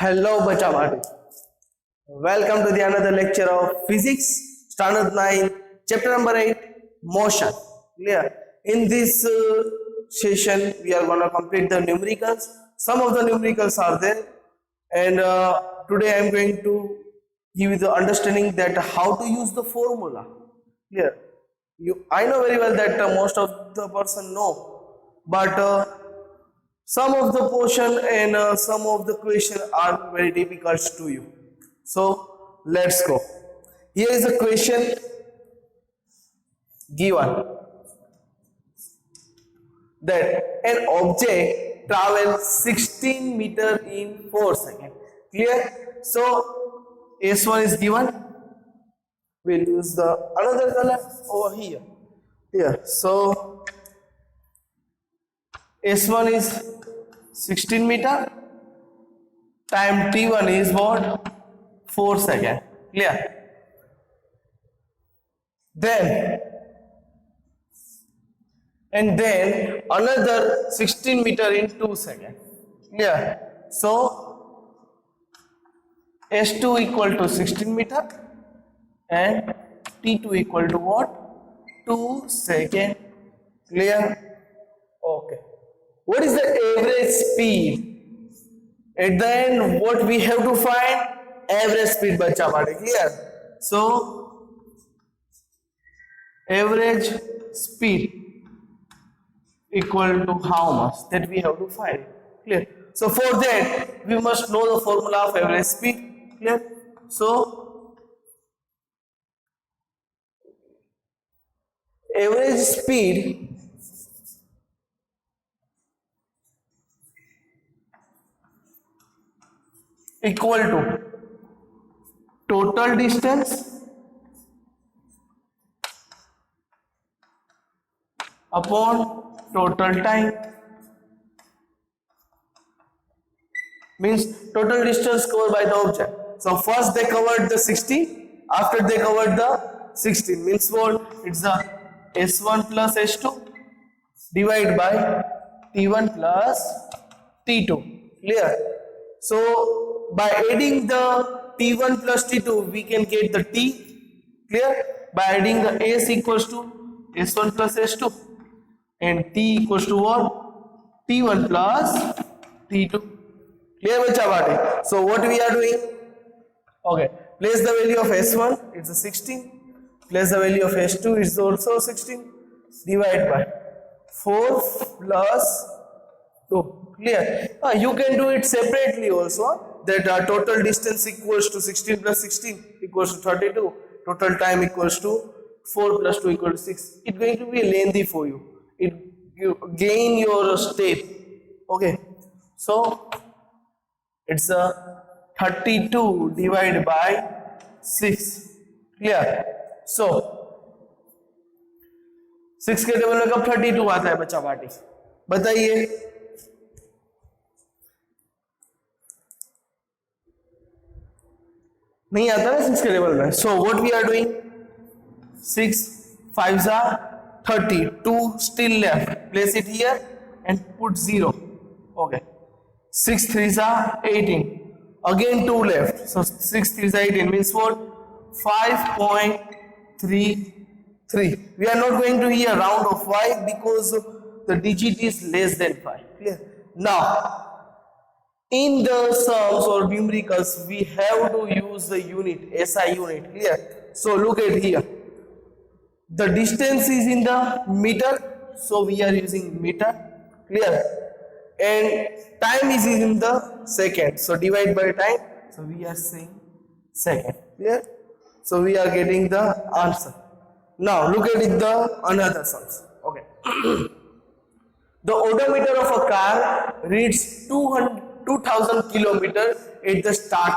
Hello, Bachavati. Welcome to the another lecture of Physics, Standard 9, Chapter number 8, Motion. Clear? In this session, we are going to complete the numericals. Some of the numericals are there, and today I am going to give you the understanding that how to use the formula. Clear? I know very well that most of the person know, but some of the portion and some of the question are very difficult to you. So let's go. Here is a question given that an object travels 16 meter in 4 seconds. Clear? So S1 is given. We'll use the another color over here. Here. So S1 is 16 meter, time T1 is what? 4 seconds. Clear? Then another 16 meter in 2 seconds. Clear? So S2 equal to 16 meter and T2 equal to what? 2 seconds. Clear? Okay. What is the average speed? At the end, what we have to find? Average speed, bachcha. Clear? So, average speed equal to how much? That we have to find. Clear? So, for that, we must know the formula of average speed. Clear? So, average speed equal to total distance upon total time. Means total distance covered by the object. So first they covered the 60, after they covered the 16. Means what? It's the S1 plus S2 divided by T1 plus T2. Clear? So by adding the T1 plus T2, we can get the T. Clear? By adding the S equals to S1 plus S2 and T equals to what? T1 plus T2. Clear, bachcha? So what we are doing? Okay, place the value of S1, it's a 16. Place the value of S2, it's also 16. Divide by 4 plus 2. Clear? You can do it separately also. That total distance equals to 16 plus 16 equals to 32. Total time equals to 4 plus 2 equals to 6. It's going to be lengthy for you. You gain your step. Okay. So it's a 32 divided by 6. Clear? So 6 के table में कब 32 आता है बच्चा party? बताइए. नहीं आता ना 6 के टेबल में. So what we are doing? 6 5s are 30. 2 still left. Place it here and put 0. Okay. 6 3s are 18. Again 2 left. So 6 3s are 18 means what? 5.33. We are not going to here round of 5 because the digit is less than 5. Clear? Now in the sums or numericals, we have to use the unit, SI unit. Clear? So look at here. The distance is in the meter, so we are using meter. Clear? And time is in the second, so divide by time, so we are saying second. Clear? So we are getting the answer. Now look at it, the another sums. Okay. The odometer of a car reads 2000 kilometers at the start.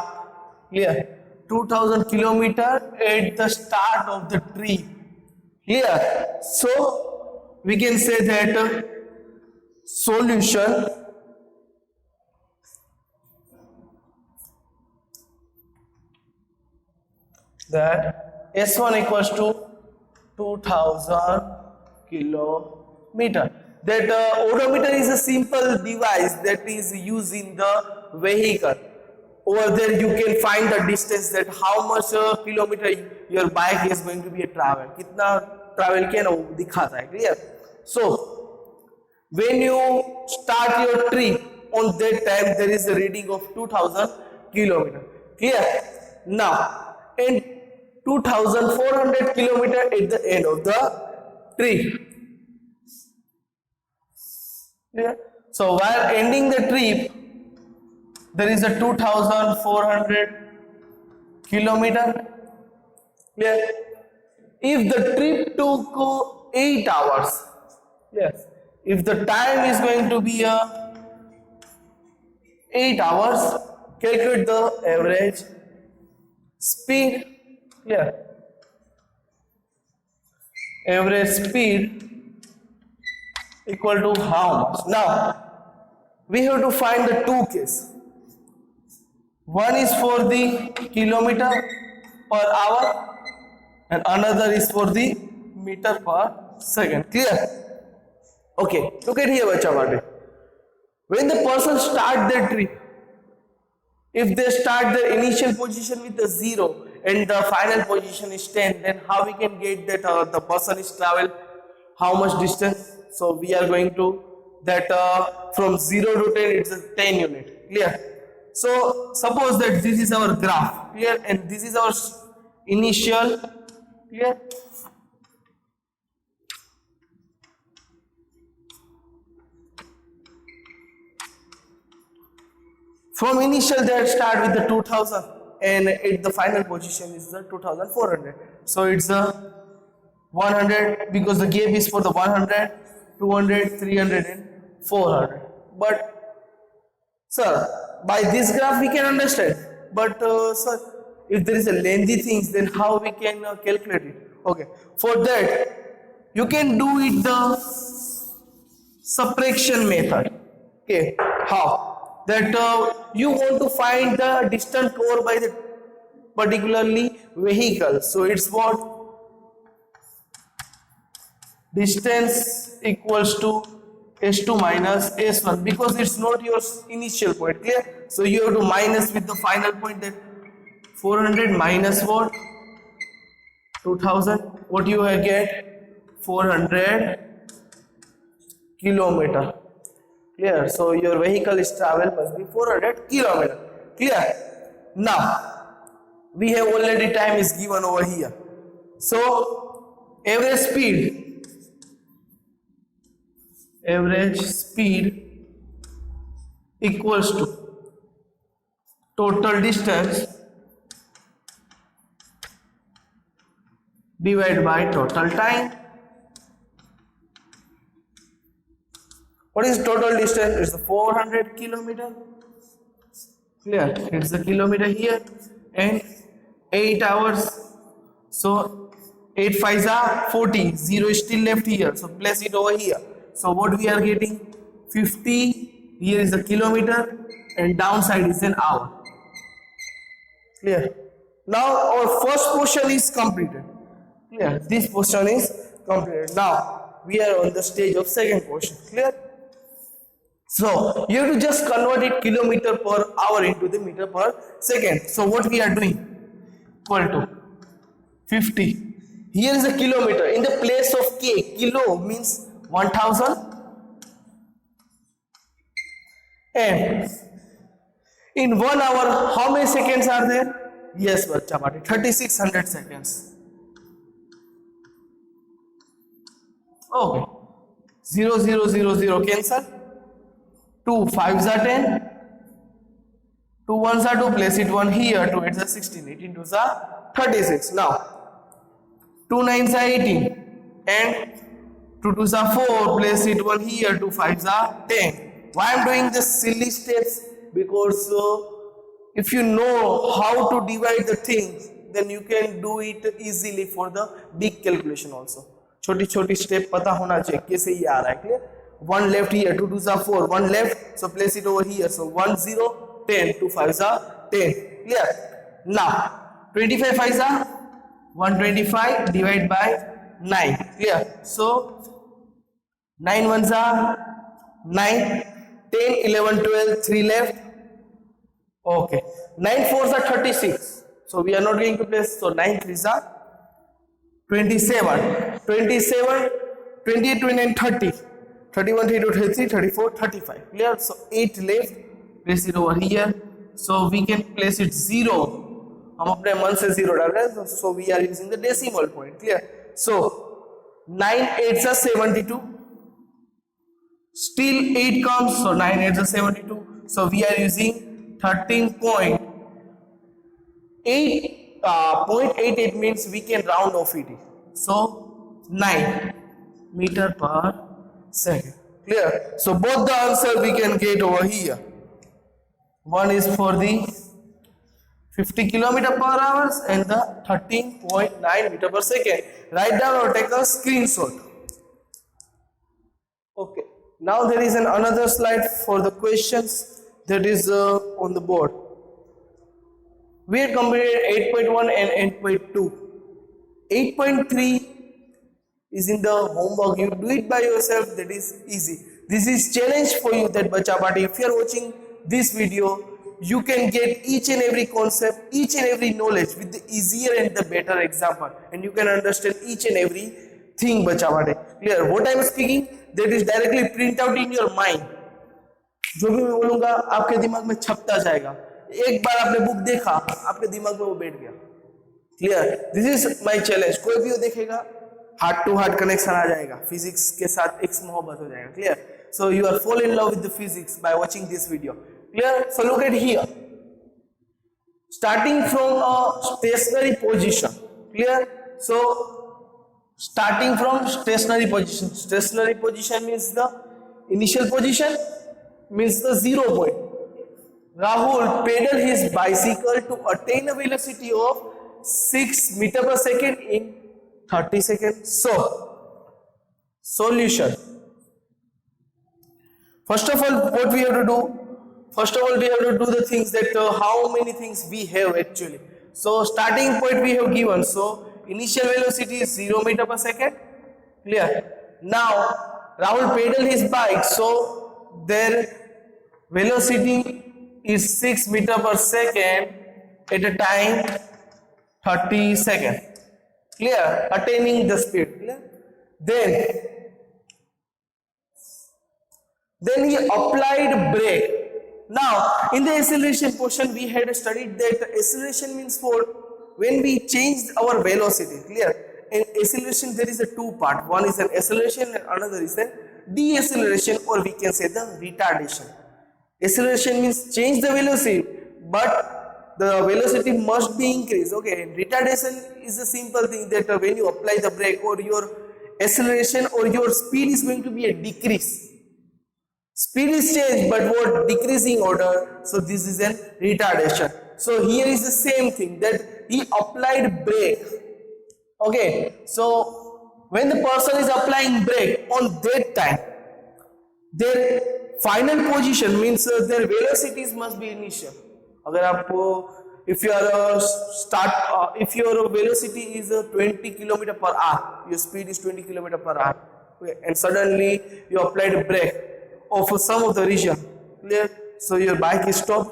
Clear? 2000 kilometers at the start of the trip. Clear? So we can say that solution that S1 equals to 2000 kilometer. That odometer is a simple device that is used in the vehicle. over there you can find the distance, that how much kilometer your bike is going to be a travel, कितना travel किया ना वो दिखाता है. Clear? So when you start your trip, on that time there is a reading of 2000 kilometer. Clear? Now in 2400 kilometer at the end of the trip. Clear? So while ending the trip, there is a 2400 kilometer. Clear? If the trip took 8 hours, yes, if the time is going to be 8 hours, calculate the average speed. Clear? Average speed equal to how much? Now we have to find the two cases. One is for the kilometer per hour and another is for the meter per second. Clear? Okay, look at here, bacha bate. When the person start their trip, if they start their initial position with a 0 and the final position is 10, then how we can get that the person is travel how much distance? So we are going to that from 0 to 10 it's a 10 unit. Clear? So suppose that this is our graph. Clear? And this is our initial. Clear? From initial they start with the 2000 and the final position is the 2400. So it's a 100 because the gap is for the 100, 200, 300 and 400. But sir, by this graph we can understand. But sir, if there is a lengthy things, then how we can calculate it? Okay, for that you can do it the subtraction method. Okay, how? That you want to find the distance covered by the particularly vehicle. So it's what? Distance equals to S2 minus S1 because it's not your initial point. Clear? So you have to minus with the final point, that 400 minus what? 2000. What you will get? 400 kilometer. Clear? So your vehicle is travel must be 400 kilometer. Clear? Now we have already time is given over here. So average speed equals to total distance divided by total time. What is total distance? It's the 400 kilometer. Clear? It's the kilometer here and 8 hours. So 8 5s are 40. 0 is still left here. So place it over here. So what we are getting? 50. Here is the kilometer and downside is an hour. Clear? Now our first portion is completed. Clear? This portion is completed. Now we are on the stage of second portion. Clear? So you have to just convert it kilometer per hour into the meter per second. So what we are doing? Equal to 50. Here is a kilometer. In the place of K, kilo means 1000. And in 1 hour, how many seconds are there? Yes, bacha bati, 3600 seconds. Okay. 0 0 0 0 cancel. 2 5s are 10. 2 1s are 2. Place it 1 here. 2 8s are 16. 18 2s are 36. Now 2 9s are 18 and 2 2s are 4. Place it 1 here. 2 5s are 10. Why I'm doing this silly steps? Because if you know how to divide the things, then you can do it easily for the big calculation also. छोटी छोटी step पता होना चाहिए कैसे ये आ रहा है. Clear? 1 left here, 2 2s are 4, 1 left, so place it over here. So 1 0 10, 2 5s are 10. Clear? Now 25 5s are 125 divided by 9. Clear? So 9 1s are 9, 10 11 12, 3 left, Okay, 9 fours are 36. So we are not going to place. So 9 threes are 27. 27, 28, 29, 30. 31, 32, 33, 34, 35. Clear? So 8 left. Place it over here. So we can place it 0. हम अपने मन से 0 डाल रहे हैं. So we are using the decimal point. Clear? So 9 8s are 72. Still 8 comes. So 9 8s are 72. So we are using 13.88 means we can round off it. So 9 meter per second. Clear? So both the answer we can get over here. One is for the 50 kilometer per hour and the 13.9 meter per second. Write down or take a screenshot. Okay. Now there is another slide for the questions that is on the board. We have completed 8.1 and 8.2. 8.3 is in the homework. You do it by yourself. That is easy. This is challenge for you, that Bacha Party. If you are watching this video, you can get each and every concept, each and every knowledge with the easier and the better example, and you can understand each and every thing. Bacha Party. Clear? What I am speaking, that is directly print out in your mind. जो भी मैं बोलूंगा आपके दिमाग में छपता जाएगा. एक बार आपने बुक देखा, आपके दिमाग में वो बैठ गया. Clear? This is my challenge. कोई भी वो देखेगा, हार्ट टू हार्ट कनेक्शन आ जाएगा, फिजिक्स के साथ एक मोहब्बत हो जाएगा. Clear? So you are fall in love with the physics by watching this video. Clear? So look at here. Starting from a stationary position. Clear? So starting from stationary position. Stationary position means the initial position, means the 0 point. Rahul pedaled his bicycle to attain a velocity of 6 meter per second in 30 seconds. So, solution. First of all, what we have to do? First of all, we have to do the things that how many things we have actually. So, starting point we have given. So, initial velocity is 0 meter per second. Clear? Now Rahul pedaled his bike, so their velocity is 6 meter per second at a time 30 seconds. Clear? Attaining the speed. Clear? Then he applied brake. Now in the acceleration portion we had studied that acceleration means for when we change our velocity. Clear? In acceleration there is a two part. One is an acceleration and another is a deceleration, or we can say the retardation. Acceleration means change the velocity, but the velocity must be increased. Okay, and retardation is a simple thing that when you apply the brake, or your acceleration or your speed is going to be a decrease. Speed is changed but what? Decreasing order. So this is an retardation. So here is the same thing, that he applied brake. Okay, so when the person is applying brake, on that time their final position means their velocities must be initial. अगर आपको if your velocity is 20 km per hour, your speed is 20 km per hour, okay, and suddenly you applied a brake of some of the region. Clear? So your bike is stopped.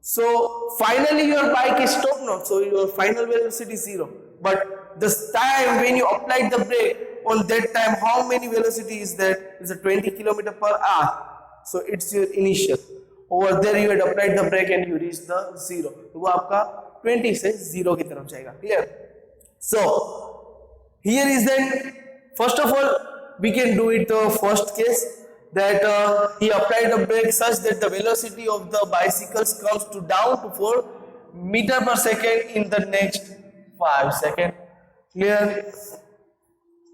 So finally your bike is stopped now, so your final velocity is 0. But this time when you applied the brake, on that time how many velocity is that? Is a 20 km per hour. So it's your initial. Over there you had applied the brake and you reached the 0. तो वो आपका 20 से 0 की तरफ जाएगा. Clear? So here is then, first of all we can do it first case, that he applied a brake such that the velocity of the bicycles comes to down to 4 meter per second in the next 5 seconds. Clear?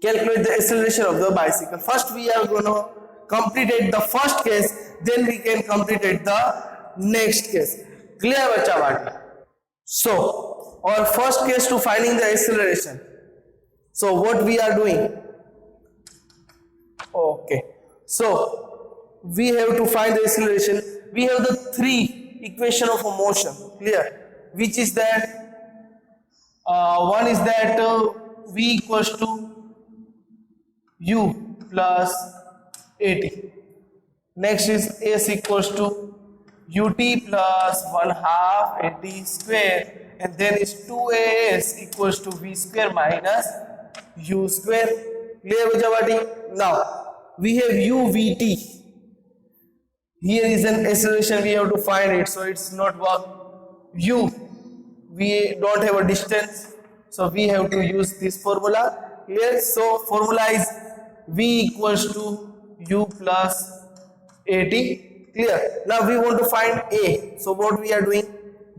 Calculate the acceleration of the bicycle. First we are going to complete the first case, then we can complete the next case. Clear, bacha bati? So our first case to finding the acceleration. So what we are doing? Okay. So we have to find the acceleration. We have the 3 equation of a motion. Clear? Which is that one is that v equals to u plus at. Next is s equals to ut plus 1/2 at square, and then is 2as equals to v square minus u square. Clear Bachawati? Now we have uvt. Here is an acceleration, we have to find it, so it's not work. U, we don't have a distance, so we have to use this formula. Clear? So formula is v equals to u plus at. Clear? Now we want to find a, so what we are doing,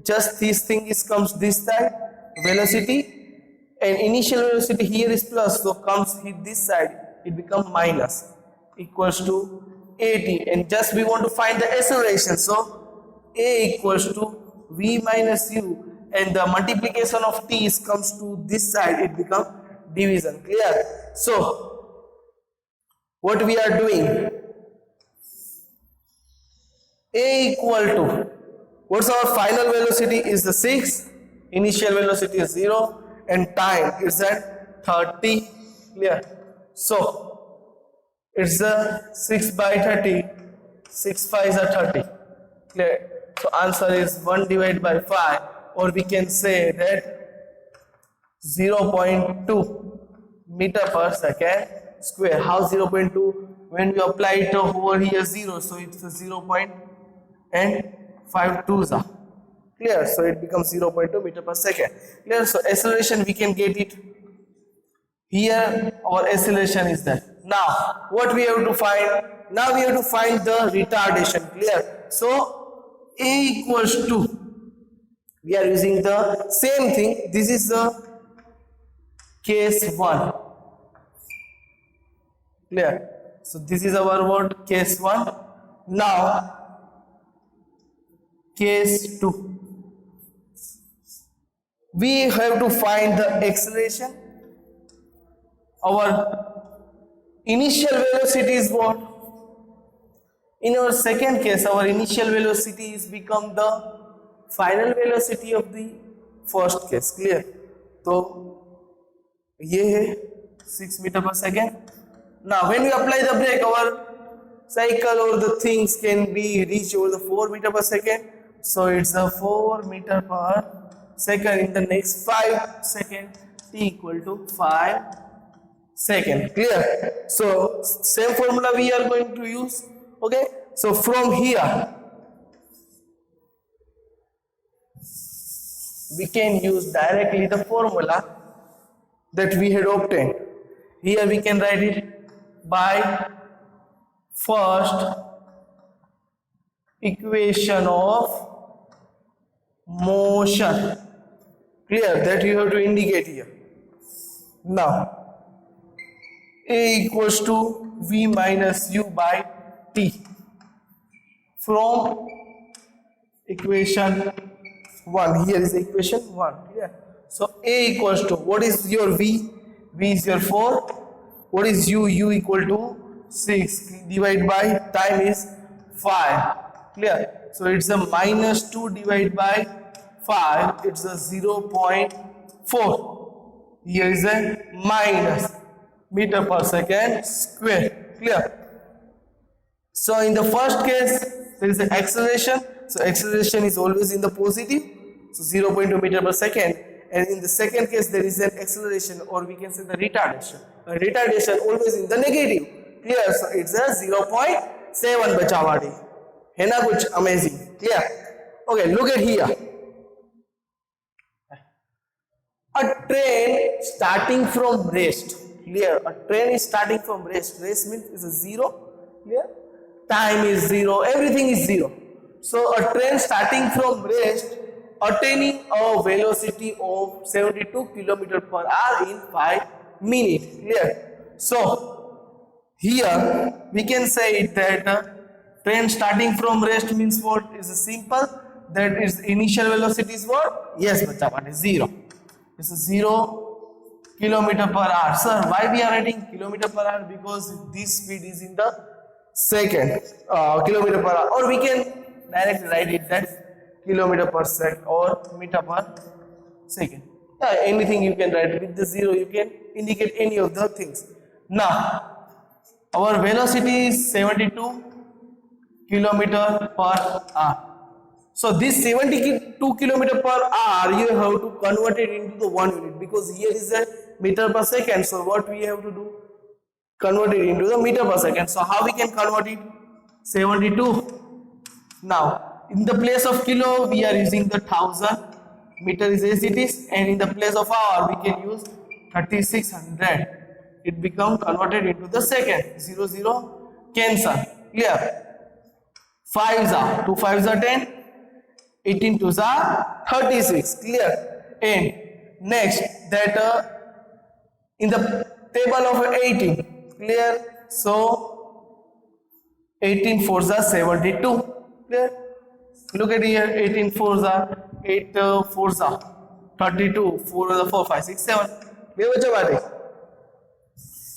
just this thing is comes this side, velocity, and initial velocity here is plus, so comes hit this side, it becomes minus, equals to at, and just we want to find the acceleration, so a equals to v minus u, and the multiplication of t is comes to this side, it becomes division. Clear? So what we are doing, a equal to, what's our final velocity is the 6, initial velocity is 0, and time is at 30. Clear? So it's the 6 by 30, 6 5s are 30. Clear? So answer is 1 divided by 5, or we can say that 0.2 meter per second square. How 0.2? When we apply it over here 0, so it's a 0.5 twos are. Clear? So it becomes 0.2 meter per second. Clear? So acceleration we can get it. Here our acceleration is that. Now what we have to find? Now we have to find the retardation. Clear? So a equals to, we are using the same thing. This is the case 1. Clear? So this is our word case 1. Now case 2. We have to find the acceleration. Our initial velocity is what? In our second case, our initial velocity is become the final velocity of the first case. Clear? So ये है 6 meter per second. Now when we apply the brake, our cycle or the things can be reached over the 4 meter per second. So it's the 4 meter per second in the next 5 seconds, t equal to 5 seconds. Clear? So same formula we are going to use. Okay, so from here we can use directly the formula that we had obtained. Here we can write it by first equation of motion. Clear? That you have to indicate here. Now a equals to v minus u by t from equation 1. Here is equation 1. Yeah. So a equals to, what is your v? V is your 4. What is u? U equal to 6 divided by time is 5. Clear? So it's a minus 2 divided by 5. It's a 0.4. Here is a minus meter per second square. Clear? So in the first case there is an acceleration, so acceleration is always in the positive, so 0.2 meter per second, and in the second case there is an acceleration, or we can say the retardation. Retardation always in the negative. Clear? So it's a 0.7 bachawadi. है ना कुछ amazing? Clear? Okay, look at here. A train starting from rest. Clear? A train is starting from rest. Rest means is a 0. Clear? Time is 0. Everything is 0. So a train starting from rest attaining a velocity of 72 km per hour in 5 minutes. Clear? So here we can say that train starting from rest means what? Is simple. That is initial velocity is what? Yes, bacha, what is 0? It's a 0 kilometer per hour. Sir, why we are writing kilometer per hour? Because this speed is in the second kilometer per hour, or we can directly write it that kilometer per second or meter per second. Anything you can write with the 0, you can indicate any of the things. Now our velocity is 72 kilometer per hour. So this 72 kilometer per hour, you have to convert it into the 1 unit, because here is a meter per second. So what we have to do? Convert it into the meter per second. So how we can convert it? 72. Now in the place of kilo we are using the 1000. Meter is as it is, and in the place of hour we can use 3600. It become converted into the second. 00 cancel. Clear? 5s are 2 5s are 10, 18 2s are 36. Clear? And next that in the table of 18. Clear? So 18 4s are 72. Clear? Look at here. 18 4s are 8 4s are 32. 4 are 4 5 6 7.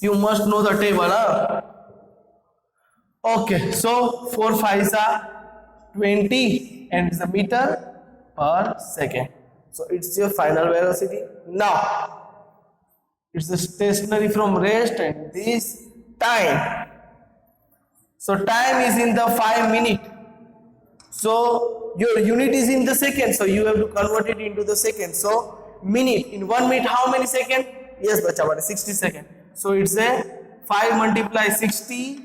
You must know the table. Okay, so 4 5s are 20 and it's the meter per second. So it's your final velocity. Now it's the stationary from rest and this time. So time is in the 5 minute. So your unit is in the second. So you have to convert it into the second. So minute, in 1 minute how many second? Yes, bacha, 60 second. So it's a 5 multiply 60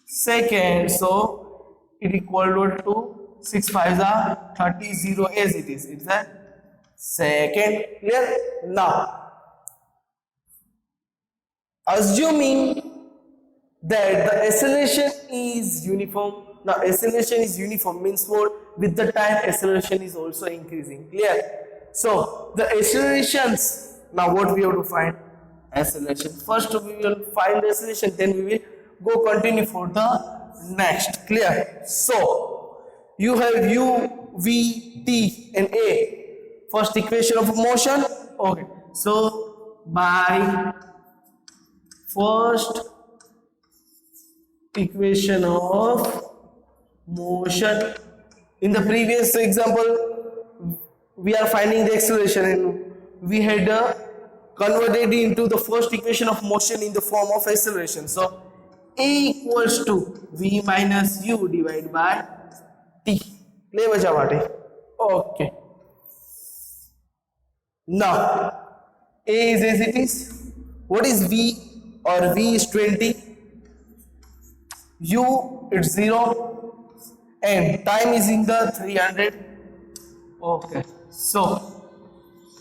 seconds. So it equal to 6 5s are 30 0 as it is. It's a second. Clear? Now assuming that the acceleration is uniform. Now acceleration is uniform means what? With the time acceleration is also increasing. Clear? So the accelerations, now what we have to find? Acceleration. First we will find the acceleration, then we will go continue for the next. Clear? So you have u, v, t and a. First equation of motion. Okay, so by first equation of motion, in the previous example we are finding the acceleration and we had converted into the first equation of motion in the form of acceleration. So a equals to v minus u divided by t. Okay, now a is as it is. What is v? Or v is 20, u it's 0 and time is in the 300. Okay, so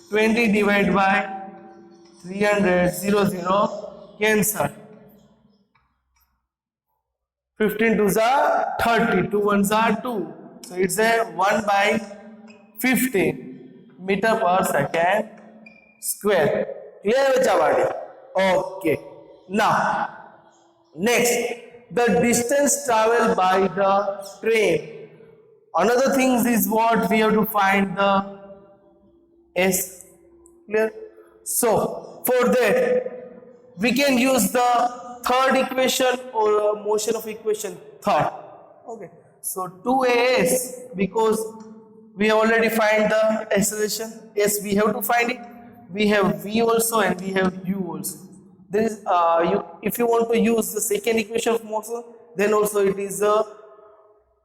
20 divided by 300 0 0 cancel. 15 2s are 30, 2 1s are 2. So it's a 1 by 15 meter per second square. Clear? Okay. Now next, the distance traveled by the train. Another thing is what we have to find the s. Clear? So for that we can use the third equation or motion of equation third. Okay, so 2as, because we have already find the acceleration. Yes, we have to find it. We have v also and we have u also. There is if you want to use the second equation of motion, then also it is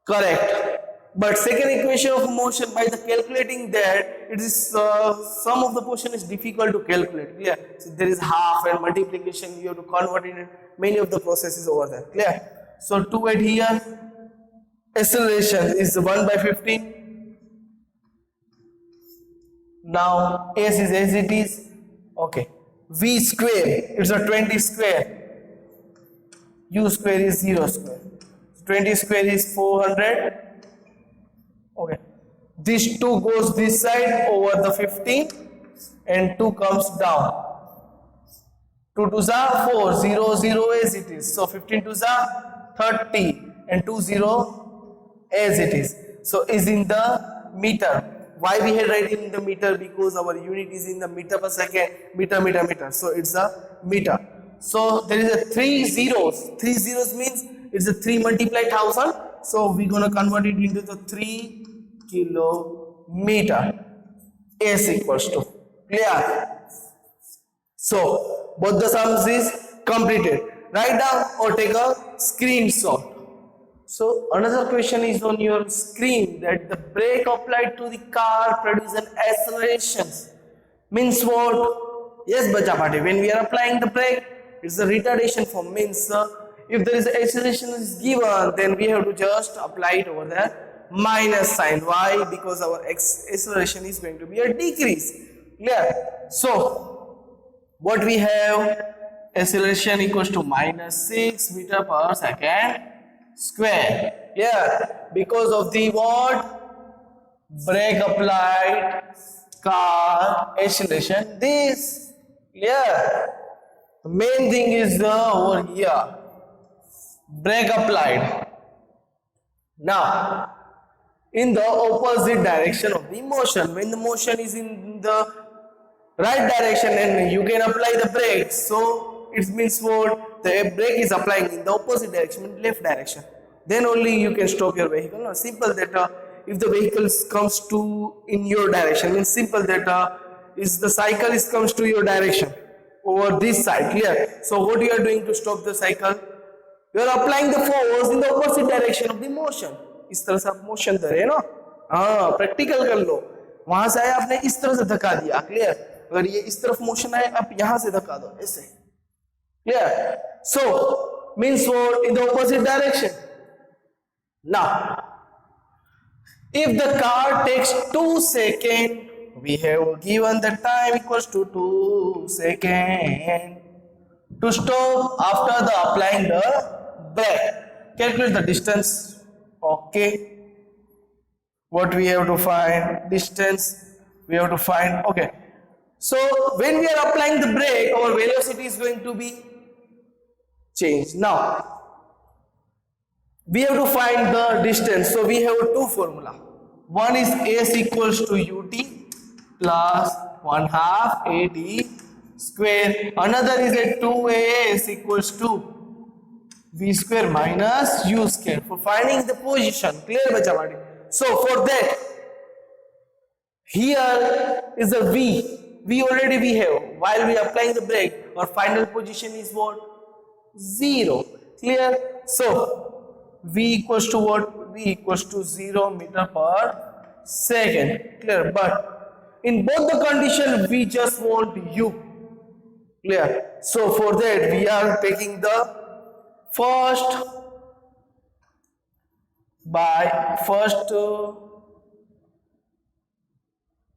correct. But second equation of motion, by the calculating that, it is some of the portion is difficult to calculate. Clear? So there is half and multiplication. You have to convert it in many of the processes over there. Clear? So 2 at here, acceleration is 1 by 15. Now s is as it is. Okay, v square, it's a 20 square, u square is 0 square, 20 square is 400. Okay, this 2 goes this side over the 15 and 2 comes down. 2 2s are 4, 0 0 as it is. So 15 2s are 30 and 2 0 as it is. So is in the meter. Why we had write in the meter? Because our unit is in the meter per second. Meter. So it's a meter. So there is a 3 zeros. 3 zeros means it's a 3 multiply 1000. So we're gonna convert it into the 3 kilometer. S equals to. Clear? So both the sums is completed. Write down or take a screenshot. So another question is on your screen, that the brake applied to the car produces an acceleration. Means what? Yes, bacha party, when we are applying the brake, it's the retardation form. Means if there is acceleration is given, then we have to just apply it over there minus sign. Why? Because our acceleration is going to be a decrease. Clear? So what we have, acceleration equals to minus 6 meter per second square. Yeah, because of the what? Brake applied, car, acceleration, this. Yeah, the main thing is the over here, brake applied. Now in the opposite direction of the motion, when the motion is in the right direction and you can apply the brake, so it means what? The brake is applying in the opposite direction, in left direction, then only you can stop your vehicle. No, simple that if the vehicle comes to in your direction, means simple that is the cycle is comes to your direction over this side. Clear? So what you are doing to stop the cycle? You are applying the force in the opposite direction of the motion. इस तरह से आप motion दे रहे हैं ना, हाँ practical कर लो. वहां से आया आपने इस तरह से धक्का दिया. क्लियर? अगर ये इस तरफ मोशन आए, आप यहां से धक्का दो ऐसे. Clear? So means what? In the opposite direction. Now if the car takes 2 seconds, we have given the time equals to 2 seconds to stop after the applying the brake. Calculate the distance. Okay, what we have to find? Distance we have to find. Okay, so when we are applying the brake, our velocity is going to be changed. Now we have to find the distance, so we have two formula. One is s equals to ut plus 1/2 at square. Another is a 2as equals to v square minus u square for finding the position. Clear bacha badi? So for that, here is the v already we have. While we are applying the brake, our final position is what? 0. Clear? So v equals to what? V equals to 0 meter per second. Clear? But in both the condition we just want u. Clear? So for that we are taking the first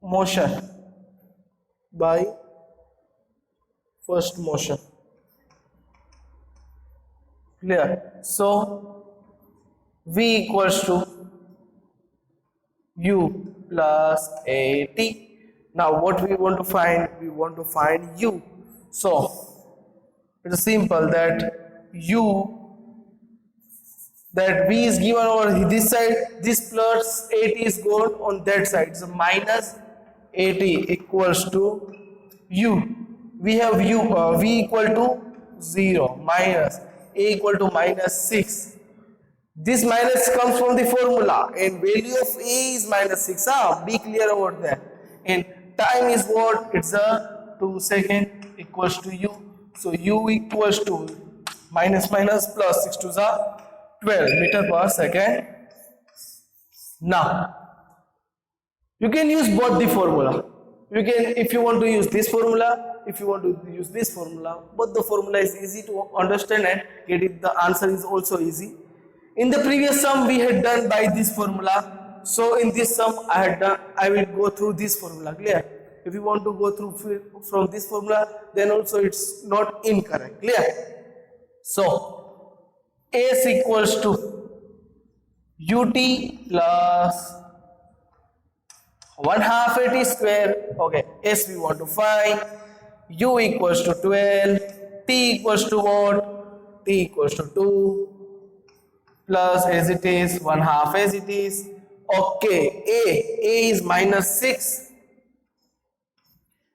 motion by first motion. Clear? So v equals to u plus at. Now what we want to find? We want to find u. So it's simple that that v is given over this side, this plus 80 is gone on that side, so minus 80 equals to u. We have u v equal to 0 minus a equal to minus 6. This minus comes from the formula and value of a is minus 6. Be clear about that. And time is what? It's a 2 second equals to u. So u equals to minus minus plus 6 to the 12 meter per second. Now you can use both the formula. You can, if you want to use this formula, if you want to use this formula, both the formula is easy to understand and get it. The answer is also easy. In the previous sum we had done by this formula, so in this sum I will go through this formula. Clear? If you want to go through from this formula, then also it's not incorrect. Clear? So s equals to ut plus 1/2 at square. Okay, s we want to find. U equals to 12, t equals to what? T equals to 2 plus as it is 1/2 as it is. Okay, a is minus 6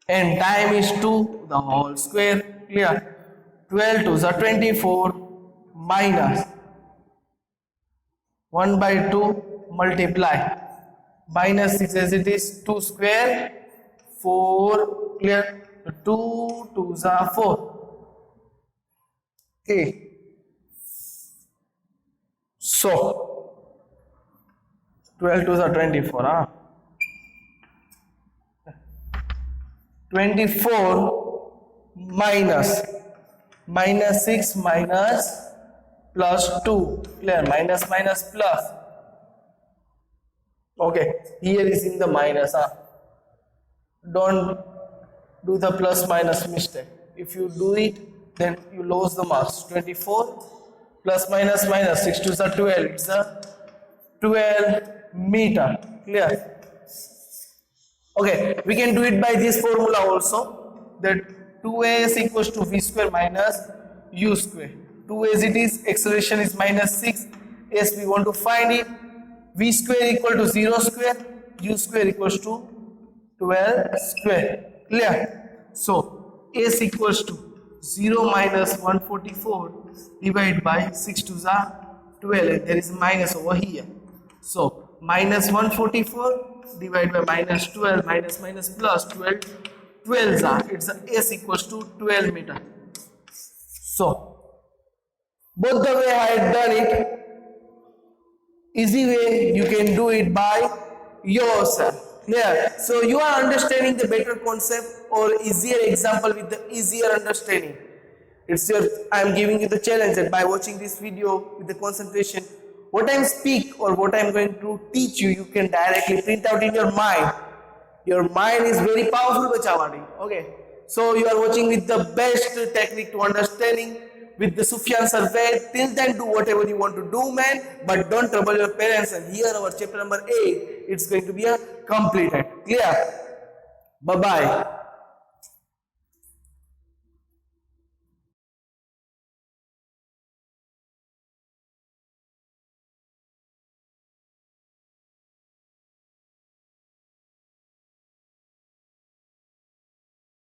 and time is 2 the whole square. Clear? 12 to the 24 minus 1 by 2 multiply minus 6 as it is 2 square 4. Clear? 2 to the 4. Okay, So 12 2s are 24, huh? 24 minus 6 minus plus 2, clear, minus minus plus. Okay, here is in the minus, huh? Don't do the plus minus mistake. If you do it, then you lose the marks. 24 plus minus minus 6 2s are 12, it's a 12 meter, clear. Okay, we can do it by this formula also, that 2a is equals to v square minus u square. 2 as it is, acceleration is minus 6, as we want to find it, v square equal to 0 square, u square equals to 12 square, clear. So s equals to 0 minus 144 divided by 6 to the 12, and there is a minus over here. So minus 144 divided by minus 12, minus minus plus 12, 12 are, it's a s equals to 12 meter. So both the way I had done it, easy way you can do it by yourself, clear. So you are understanding the better concept or easier example with the easier understanding. It's your, I am giving you the challenge that by watching this video with the concentration, what I speak or what I am going to teach you, you can directly print out in your mind. Your mind is very powerful, bachawadi. Okay, so you are watching with the best technique to understanding with the Sufyan sir way. Till then, do whatever you want to do, man, but don't trouble your parents. And here our chapter number 8, it's going to be a completed. Clear? Bye bye.